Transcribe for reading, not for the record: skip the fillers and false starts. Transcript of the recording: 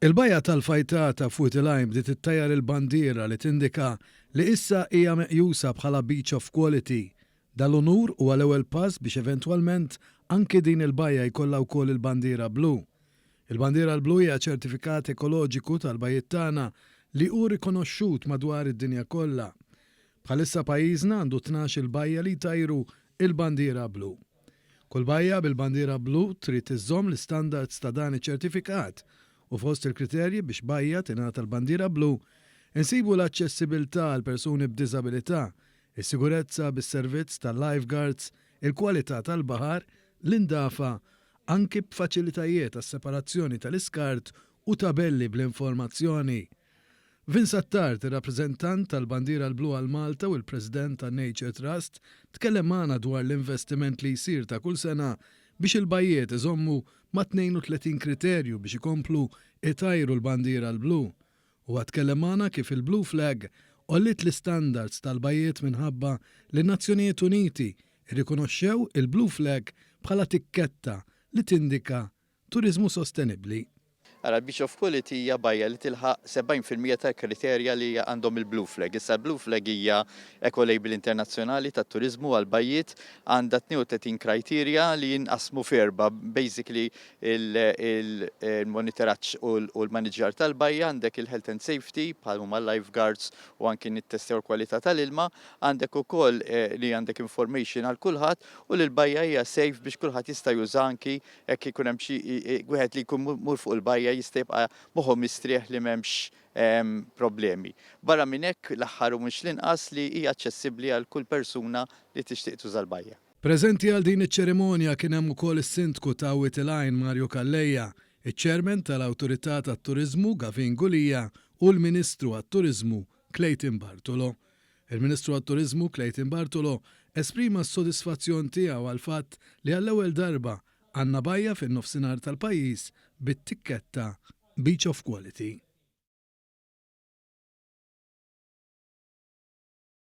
Il-bajja tal-fajtata fuq il-lajm bdiet ittajjar il-bandiera li tindika li issa hija meqjusa bħala Beach of Quality. Dal-onur huwa l-ewwel pass biex eventwalment anke din il-bajja jkollha wkoll il-bandiera blu. Il-bandiera l-blu hija ċertifikat ekoloġiku tal-bajjiet tagħna li hu rikonoxxut madwar id-dinja kollha. Bħalissa pajjiżna għandu 12 il-bajja li jtajru il-bandiera blu. Kull bajja bil-bandiera blu trid iżżomm l-istandards ta' dan iċ-ċertifikat u fost il-kriterji biex bajja tingħata l-bandiera blu insibu l-aċċessibilità għal persuni b'diżabilità, is-sigurezza bis-servizz tal-lifeguards, il-kwalità tal-baħar, l-indafa, anki b'faċilitajiet tas-separazzjoni tal-iskart u tabelli bl-informazzjoni. Vince Attard, ir-rappreżentant tal-bandiera l-blu għal Malta u l-President tan-Nature Trust, tkellem magħna dwar l-investiment li jsir ta' kull sena biex il-bajjiet iżommu ma' 32 kriterju biex ikomplu itajru l-bandiera l-blu. U għatkellem magħna kif il-Blue Flag ollit l-istandards tal-bajjiet minħabba li n-Nazzjonijiet Uniti irrikonoxxew il-Blue Flag bħala tikketta li tindika turizmu sostenibbli. Għara Beach of Quality hija bajja li tilħaq 70% tal-kriterja li għandhom il-Blue Flag. Issa l-Blue Flag hija Eco-Label internazzjonali tat-turizmu għal bajjiet għandha 32 kriterja li jinqasmu f'erba. Basically il-monitoraġġ u l-manager tal-bajja għandek il-health and safety bħal huma lifeguards u anki nittestjaw kwalità tal-ilma, għandek ukoll li għandek information għal kulħadd u li l-bajja hija safe biex kulħadd jista' juża anki jekk ikun hemm xi wieħed li jkun mur fuq il-bajja jista' jibqa' moħħu mistrieħ li m'hemmx problemi. Barra minn hekk l-aħħar u mhux l-inqas li hija aċċessibbli għal kull persuna li tixtieq tuża l-bajja. Preżenti għal din iċ-ċerimonja kien hemm ukoll is-Sindku ta' Witilajn Mario Kalleja, iċ-Chairman tal-Awtorità tat-Turiżmu Gavin Gulija u l-Ministru għat-Turiżmu Clayton Bartolo. Il-Ministru għat-Turiżmu Clayton Bartolo esprima s-sodisfazzjon tiegħu għal fatt li għall-ewwel darba għandna bajja fin-nofsinhar tal-pajjiż bit-tikketta Beach of Quality.